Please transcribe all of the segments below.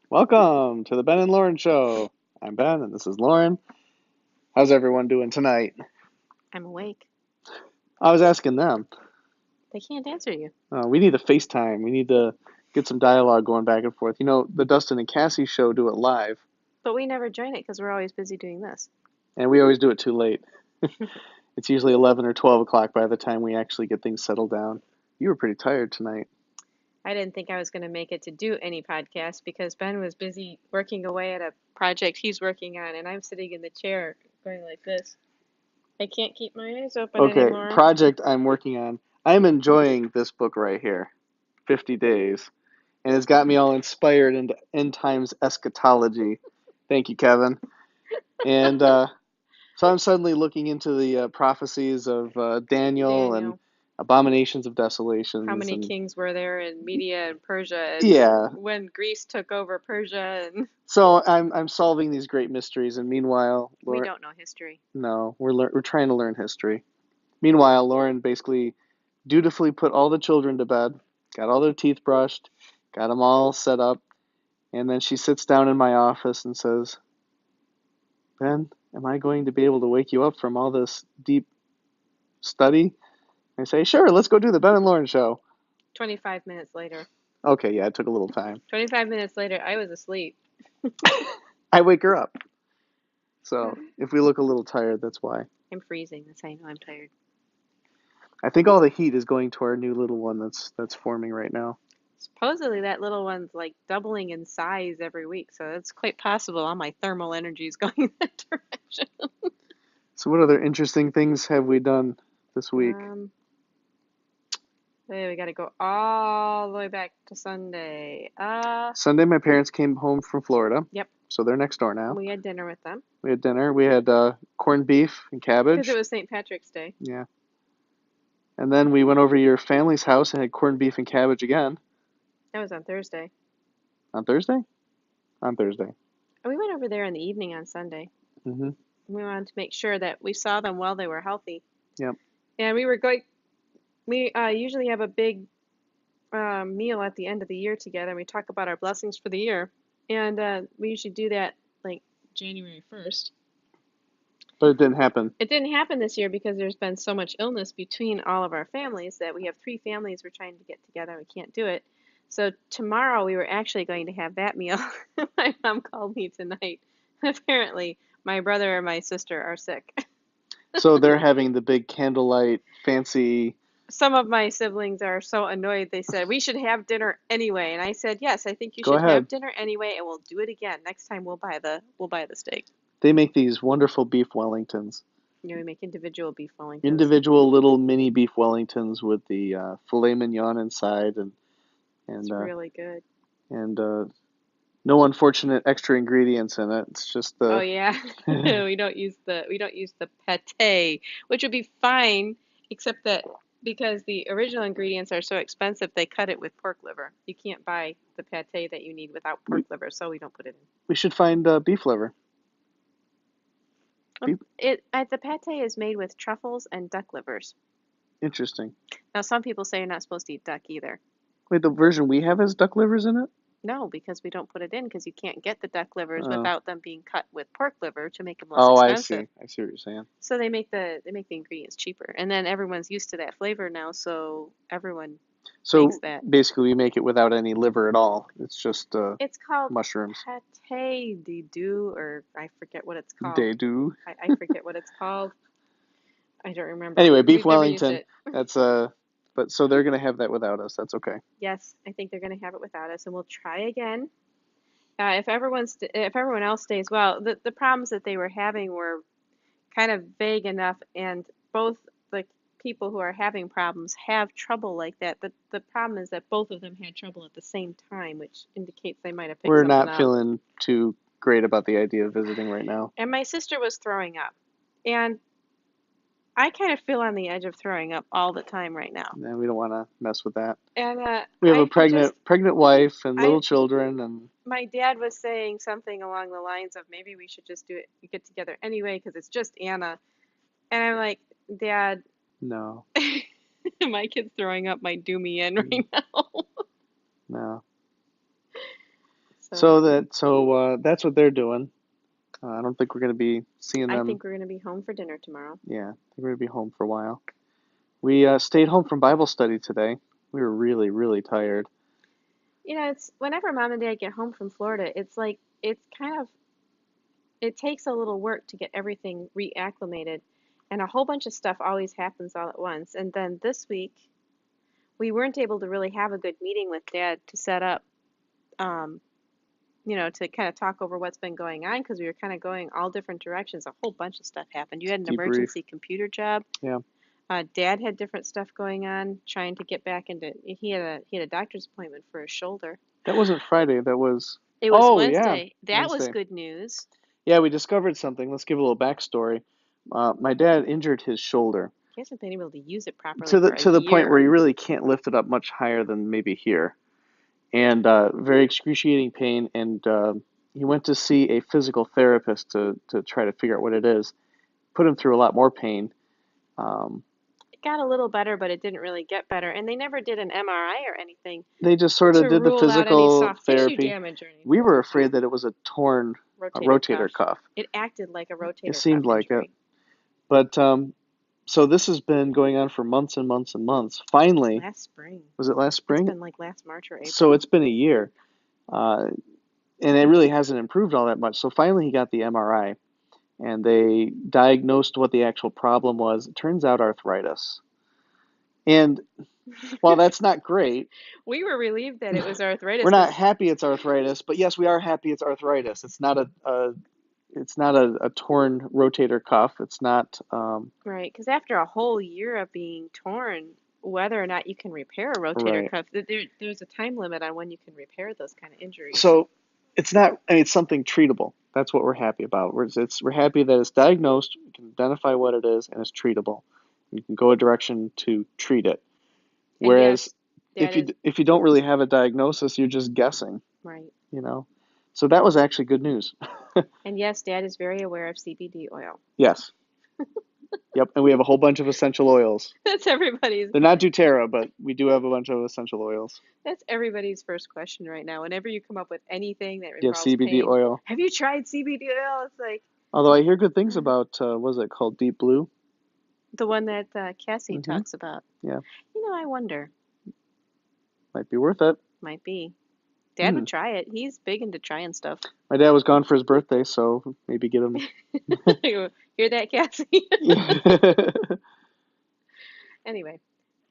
Welcome to the Ben and Lauren Show. I'm Ben, and this is Lauren. How's everyone doing tonight? I'm awake. I was asking them. They can't answer you. We need a FaceTime. We need to get some dialogue going back and forth. You know, the Dustin and Cassie show do it live, But we never join it because we're always busy doing this. and we always do it too late. It's usually 11 or 12 o'clock by the time we actually get things settled down. You were pretty tired tonight. I didn't think I was going to make it to do any podcast because Ben was busy working away at a project he's working on, and I'm sitting in the chair going like this. I can't keep my eyes open Okay, anymore. project I'm working on. I'm enjoying this book right here, 50 Days, and it's got me all inspired into end times eschatology. Thank you, Kevin. And so I'm suddenly looking into the prophecies of Daniel and Daniel, abominations of how desolations, many and kings were there in Media and Persia, and yeah. when Greece took over Persia, and So I'm solving these great mysteries, and meanwhile, we Lauren, don't know history. no, we're trying to learn history. Meanwhile, Lauren basically dutifully put all the children to bed, got all their teeth brushed, got them all set up, and then she sits down in my office and says, "Ben, am I going to be able to wake you up from all this deep study?" I say, "Sure, let's go do the Ben and Lauren show." 25 minutes later. Okay, yeah, it took a little time. 25 minutes later, I was asleep. I wake her up. So if we look a little tired, that's why. I'm freezing. That's how I know I'm tired. I think all the heat is going to our new little one that's forming right now. Supposedly that little one's like doubling in size every week, so it's quite possible all my thermal energy is going in that direction. So what other interesting things have we done this week? Um, we got to go all the way back to Sunday. Sunday, my parents came home from Florida, Yep, so they're next door now. we had dinner with them We had dinner. We had corned beef and because it cabbage. was St. Patrick's Day. Yeah. And then we went over to your family's house and had corned beef and cabbage again That was on Thursday. on Thursday. On Thursday. And we went over there in the evening on Sunday. Mm-hmm. We wanted to make sure that we saw them while they were healthy. Yep. And we were going. We usually have a big meal at the end of the year together. And we talk about our blessings for the year, and we usually do that like January 1st. But it didn't happen. It didn't happen this year because there's been so much illness between all of our families that we have three families we're trying to get together. We can't do it. So tomorrow we were actually going to have that meal. My mom called me tonight. Apparently, my brother and my sister are sick. So they're having the big candlelight fancy. Some of my siblings are so annoyed. They said we should have dinner anyway, and I said yes. I think you Go should have ahead. dinner anyway, and we'll do it again next time. We'll buy the steak. They make these wonderful beef Wellingtons. You know, we make individual beef Wellingtons. Individual little mini beef Wellingtons with the filet mignon inside and It's really good. and no unfortunate extra ingredients in it. It's just Oh the yeah, we don't use the pate, which would be fine, except that because the original ingredients are so expensive, they cut it with pork liver. You can't buy the pate that you need without pork we, liver, so we don't put it we should find beef liver. in. Beef, The pate is made with truffles and duck livers. interesting. Now some people say you're not supposed to eat duck either. Wait, the version we have has duck livers in it? No, because we don't put it in because you can't get the duck livers Oh, without them being cut with pork liver to make them less oh, I expensive. see. I see what you're saying. So they make the ingredients cheaper, and then everyone's used to that flavor now, so everyone makes So that. basically, we make it without any liver at all. It's just It's called mushrooms. pate de deux, or I forget what it's called. They do. I forget what it's called. I don't remember. Anyway, beef We've never used Wellington. it. That's but so they're gonna have that without us. That's okay. Yes, I think they're going to have it without us, and we'll try again. If everyone else stays well, the problems that they were having were kind of vague enough, and both the people who are having problems have trouble like that. The problem is that both of them had trouble at the same time, which indicates they might have picked We're something not up. feeling too great about the idea of visiting right now. And my sister was throwing up, and I kind of feel on the edge of throwing up all the time right now. And we don't want to mess with that. And We have a pregnant wife and I, little children, and my dad was saying something along the lines of maybe we should just get together anyway because it's just Anna. And I'm like, Dad, no, my kid's throwing up might do me in mm, right now. no. So that's what they're doing. I don't think we're going to be seeing I them. think we're going to be home for dinner tomorrow. Yeah, I think we're going to be home for a while. We stayed home from Bible study today. We were really, really tired. It's whenever mom and dad get home from Florida, it's like it's kind of it takes a little work to get everything reacclimated, and a whole bunch of stuff always happens all at once. And then this week, we weren't able to really have a good meeting with dad to set up, um, to kind of talk over what's been going on because we were kind of going all different directions. A whole bunch of stuff happened. You had an Debrief. emergency computer job. Yeah. Dad had different stuff going on, trying to get back into. He had a doctor's appointment for his shoulder. That wasn't Friday. That was. It was Oh, yeah. Wednesday. That was Wednesday. good news. Yeah, we discovered something. Let's give a little backstory. My dad injured his shoulder He hasn't been able to use it properly to for a the point where year. you really can't lift it up much higher than maybe here, and very excruciating pain. And he went to see a physical therapist to try to figure out what it is. Put him through a lot more pain. It got a little better, but it didn't really get better. And they never did an MRI or anything They just sort of to did the rule out any physical soft tissue therapy. damage or anything. We were afraid that it was a torn rotator cuff. It acted like a rotator It seemed cuff like it. injury. But so this has been going on for months and months and months. Finally, Last spring. was it last spring? It's been like last March or April. So it's been a year, and it really hasn't improved all that much. So finally, he got the MRI, and they diagnosed what the actual problem was. It turns out arthritis. And while that's not great, we were relieved that it was arthritis. we're not happy it's arthritis. But yes, we are happy it's arthritis. It's not a torn rotator cuff. It's not. Right, because after a whole year of being torn, whether or not you can repair a rotator Right. cuff, there's a time limit on when you can repair those kind of injuries. So it's not. I mean, it's something treatable. That's what we're happy about. We're happy that it's diagnosed. We can identify what it is, and it's treatable. You can go a direction to treat it. And Whereas yes, if you don't really have a diagnosis, you're just guessing. Right. So that was actually good news. And yes, Dad is very aware of CBD oil. Yes. Yep, and we have a whole bunch of essential oils. That's everybody's. They're not doTERRA, but we do have a bunch of essential oils. That's everybody's first question right now. Whenever you come up with anything that Yeah, involves CBD pain, oil. have you tried CBD oil? It's like Although I hear good things about, what is it called, Deep Blue? the one that Cassie Mhm. talks about. Yeah. I wonder. Might be worth it. Might be. Dad would try it. He's big into trying stuff. My dad was gone for his birthday, so maybe get him. Hear that, Cassie? Yeah. Anyway,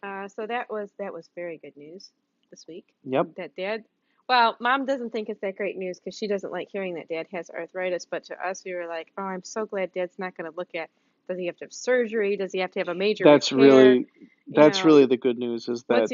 so that was very good news this week. Yep. That Dad, well, Mom doesn't think it's that great news because she doesn't like hearing that Dad has arthritis. But to us, we were like, oh, I'm so glad Dad's not going to look at. Does he have to have surgery? Does he have to have a major That's repair? really the good news is that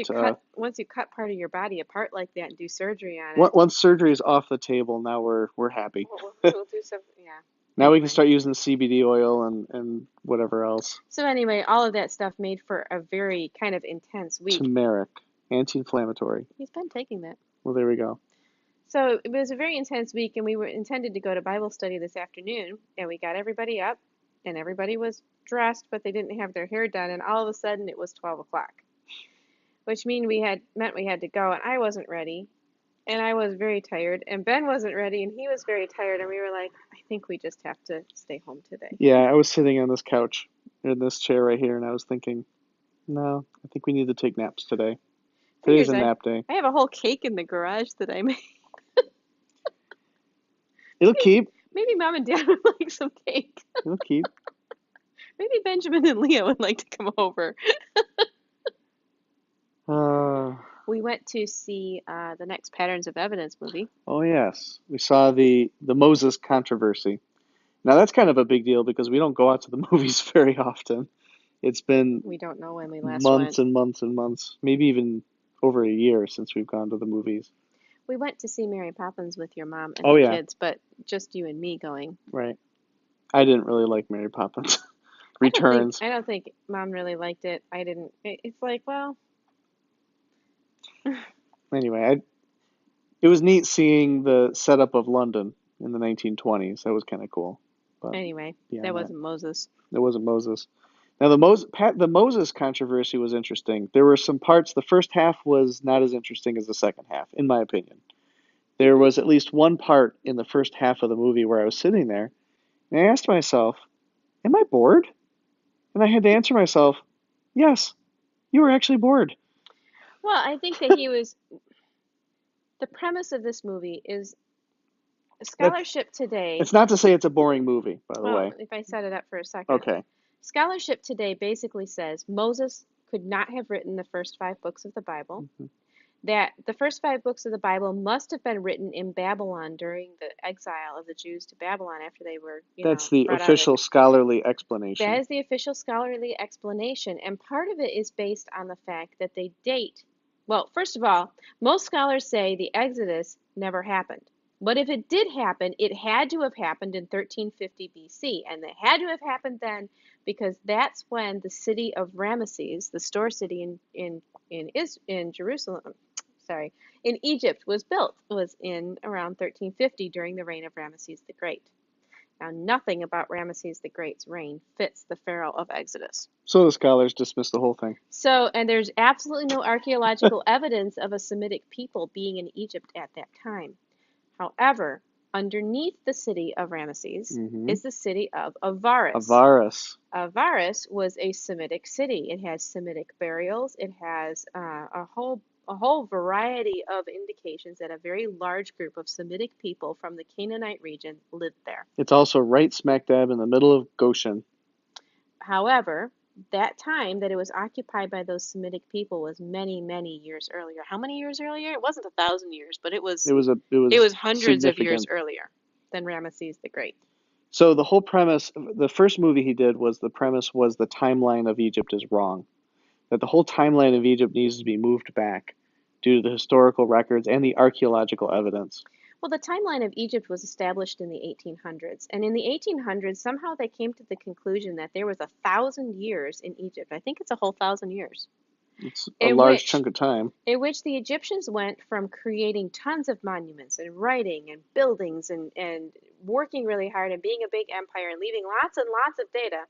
once you cut part of your body apart like that and do surgery on it. once surgery is off the table, now we're happy. We'll do some, yeah. Now we can start using CBD oil and whatever else. So anyway, all of that stuff made for a very kind of intense week. Turmeric, anti-inflammatory. He's been taking that. Well, there we go. So it was a very intense week, and we were intended to go to Bible study this afternoon, and we got everybody up, and everybody was dressed, but they didn't have their hair done, and all of a sudden it was 12 o'clock, which meant we had to go, and I wasn't ready, and I was very tired, and Ben wasn't ready, and he was very tired, and we were like, I think we just have to stay home today. Yeah, I was sitting on this couch in this chair right here, and I was thinking, no, I think we need to take naps today. Today's a nap day. I have a whole cake in the garage that I made. It'll keep. Maybe Mom and Dad would like some cake. It'll keep. Maybe Benjamin and Leah would like to come over. We went to see the next Patterns of Evidence movie. Oh, yes. We saw the Moses controversy. Now, that's kind of a big deal because we don't go out to the movies very often. It's been we don't know when we last months went. and months and months, maybe even over a year since we've gone to the movies. We went to see Mary Poppins with your mom and the kids, but just you and me going. Right. I didn't really like Mary Poppins Returns. I don't think Mom really liked it. I didn't. It's like, well. Anyway, it was neat seeing the setup of London in the 1920s. That was kind of cool. But anyway, that wasn't Moses. It wasn't Moses. Now, the Moses controversy was interesting. There were some parts, the first half was not as interesting as the second half, in my opinion. There was at least one part in the first half of the movie where I was sitting there and I asked myself, am I bored? And I had to answer myself, yes, you were actually bored. Well, I think that he was, the premise of this movie is That, scholarship today. it's not to say it's a boring movie, by the Well, way. if I set it up for a second, Okay. scholarship today basically says Moses could not have written the first 5 books of the Bible, Mhm. that the first 5 books of the Bible must have been written in Babylon during the exile of the Jews to Babylon after they were, That's the brought out of the. official scholarly That explanation. is the official scholarly explanation, and part of it is based on the fact that they date. Well, first of all, most scholars say the Exodus never happened. But if it did happen, it had to have happened in 1350 BC, and it had to have happened then because that's when the city of Ramesses, the store city in Jerusalem, sorry, in Egypt was built. Was in around 1350 during the reign of Ramesses the Great. Now, nothing about Ramesses the Great's reign fits the Pharaoh of Exodus. So the scholars dismiss the whole thing. So, and there's absolutely no archaeological evidence of a Semitic people being in Egypt at that time. However, underneath the city of Ramesses Hmm. is the city of Avaris. Avaris. Avaris was a Semitic city. It has Semitic burials. It has a whole variety of indications that a very large group of Semitic people from the Canaanite region lived there. It's also right smack dab in the middle of Goshen. However, that time that it was occupied by those Semitic people was many, many years earlier. How many years earlier? It wasn't 1,000 years, but it It was was it was hundreds of years significant. earlier than Ramesses the Great. So the whole premise, the first movie he did was the premise was the timeline of Egypt is wrong. That the whole timeline of Egypt needs to be moved back due to the historical records and the archaeological evidence. Well, the timeline of Egypt was established in the 1800s, and in the 1800s, somehow they came to the conclusion that there was 1,000 years in Egypt. I think it's a whole 1,000 years, It's a in large which chunk of time. in which the Egyptians went from creating tons of monuments and writing and buildings and working really hard and being a big empire and leaving lots and lots of data.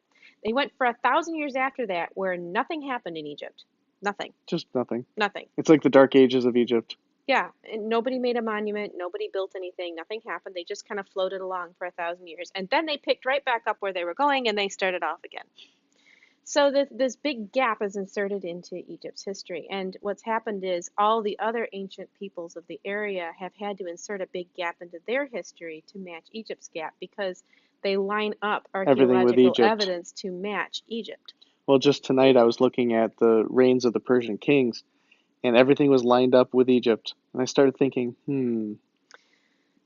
They went for 1,000 years after that where nothing happened in Egypt. Nothing. Just nothing. Nothing. It's like the Dark Ages of Egypt. Yeah, and nobody made a monument, nobody built anything, nothing happened. They just kind of floated along for 1,000 years. And then they picked right back up where they were going and they started off again. So this big gap is inserted into Egypt's history. And what's happened is all the other ancient peoples of the area have had to insert a big gap into their history to match Egypt's gap because they line up Everything with archaeological Egypt. evidence to match Egypt. Well, just tonight I was looking at the reigns of the Persian kings, and everything was lined up with Egypt. And I started thinking,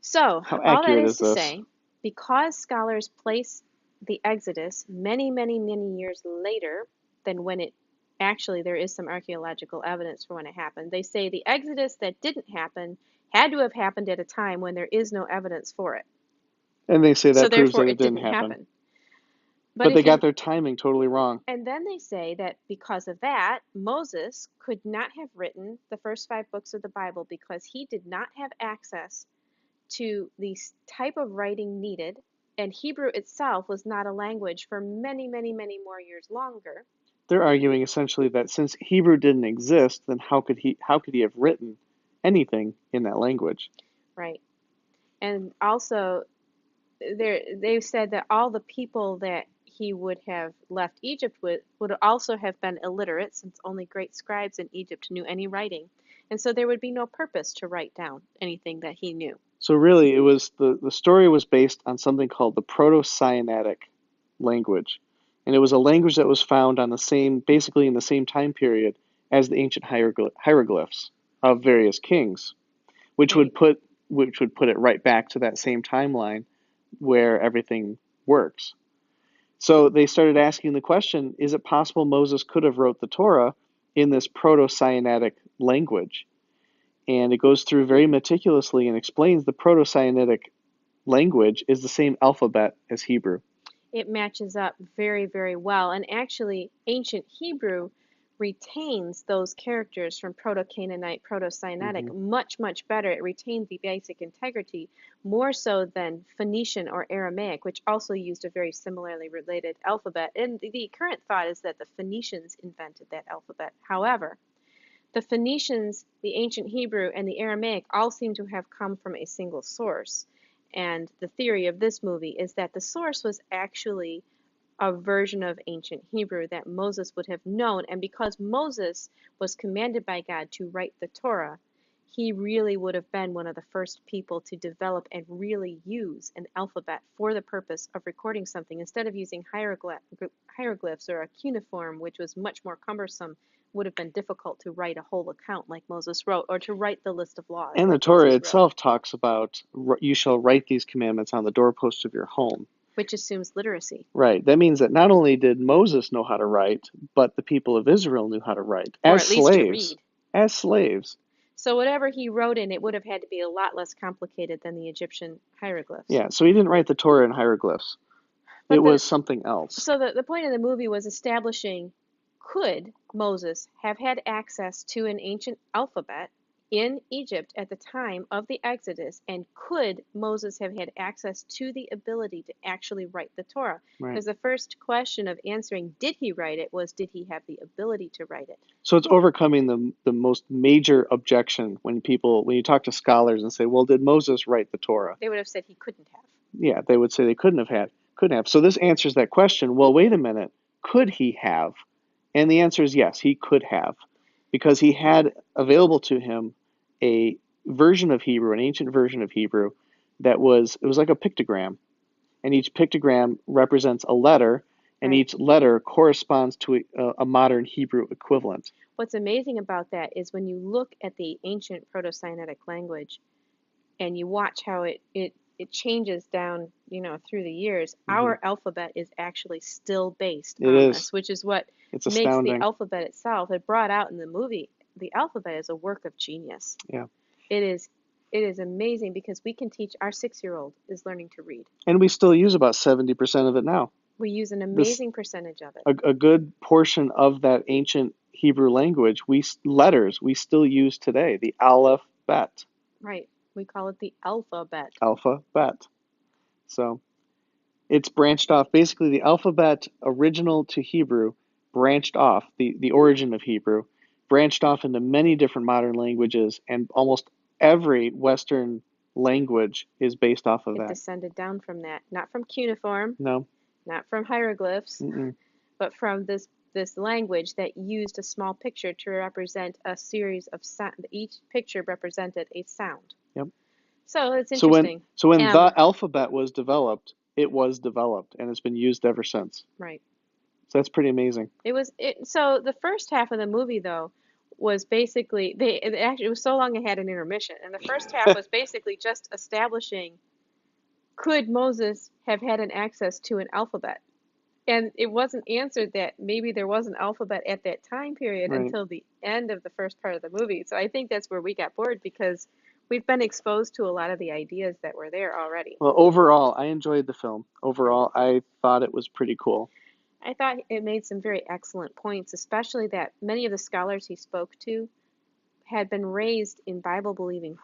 So, how all that accurate is is to this? say, because scholars place the Exodus many, many, many years later than when it actually there is some archaeological evidence for when it happened. They say the Exodus that didn't happen had to have happened at a time when there is no evidence for it. And they say So that proves therefore that it it didn't didn't happen. happen. But But they if got you their timing totally wrong. and then they say that because of that, Moses could not have written the first 5 books of the Bible because he did not have access to the type of writing needed, and Hebrew itself was not a language for many, many, many more years longer. They're arguing essentially that since Hebrew didn't exist, then how could he have written anything in that language? Right. And also, they've said that all the people that he would have left Egypt with would also have been illiterate, since only great scribes in Egypt knew any writing. And so there would be no purpose to write down anything that he knew. So really, it was the story was based on something called the Proto-Sinaitic language, and it was a language that was found on basically in the same time period as the ancient hieroglyphs of various kings, which would Right. put which would put it right back to that same timeline where everything works. So they started asking the question, is it possible Moses could have wrote the Torah in this Proto-Sinaitic language? And it goes through very meticulously and explains the Proto-Sinaitic language is the same alphabet as Hebrew. It matches up very, very well. And actually, ancient Hebrew retains those characters from Proto-Canaanite, Proto-Sinaitic Hmm. much, much better. It retains the basic integrity more so than Phoenician or Aramaic, which also used a very similarly related alphabet. And the current thought is that the Phoenicians invented that alphabet. However, The Phoenicians, the ancient Hebrew, and the Aramaic all seem to have come from a single source. And the theory of this movie is that the source was actually a version of ancient Hebrew that Moses would have known. And because Moses was commanded by God to write the Torah, he really would have been one of the first people to develop and really use an alphabet for the purpose of recording something. Instead of using hieroglyphs or a cuneiform, which was much more cumbersome, would have been difficult to write a whole account like Moses wrote, or to write the list of laws And the like Torah Moses wrote, itself talks about you shall write these commandments on the doorpost of your home. which assumes literacy. Right. That means that not only did Moses know how to write, but the people of Israel knew how to write Or as at least to slaves. read. As slaves. So whatever he wrote in, it would have had to be a lot less complicated than the Egyptian hieroglyphs. Yeah, so he didn't write the Torah in hieroglyphs. But it was something else. So the point of the movie was establishing, could Moses have had access to an ancient alphabet in Egypt at the time of the Exodus, and could Moses have had access to the ability to actually write the Torah? Right. Because the first question of answering, did he write it, was did he have the ability to write it? So it's overcoming the most major objection when you talk to scholars and say, well, did Moses write the Torah? They would have said he couldn't have. Yeah, they would say they couldn't have. So this answers that question. Well, wait a minute. Could he have? And the answer is yes, he could have, because he had available to him a version of Hebrew, an ancient version of Hebrew, it was like a pictogram, and each pictogram represents a letter, and Right. each letter corresponds to a modern Hebrew equivalent. What's amazing about that is when you look at the ancient Proto-Sinaitic language and you watch how it changes down, through the years, our alphabet is actually still based on this, which is what It's makes astounding. the alphabet itself. It brought out in the movie, the alphabet is a work of genius. Yeah. It is amazing because we can teach our 6-year-old is learning to read. And we still use about 70% of it now. We use an amazing percentage of it. A good portion of that ancient Hebrew language, we still use today, the Aleph Bet. Right. We call it the alphabet. Alphabet. So it's branched off. Basically, the alphabet original to Hebrew branched off, the origin of Hebrew, branched off into many different modern languages, and almost every Western language is based off of that. It descended down from that, not from cuneiform. No. Not from hieroglyphs. Mm-mm. But from this language that used a small picture to represent a series of sound. Each picture represented a sound. Yep. So it's interesting. So when the alphabet was developed, it was developed, and it's been used ever since. Right. So that's pretty amazing. So the first half of the movie, though, was basically it was so long it had an intermission, and the first half was basically just establishing, could Moses have had an access to an alphabet? And it wasn't answered that maybe there was an alphabet at that time period until the end of the first part of the movie. So I think that's where we got bored, because we've been exposed to a lot of the ideas that were there already. Well, overall, I enjoyed the film. Overall, I thought it was pretty cool. I thought it made some very excellent points, especially that many of the scholars he spoke to had been raised in Bible-believing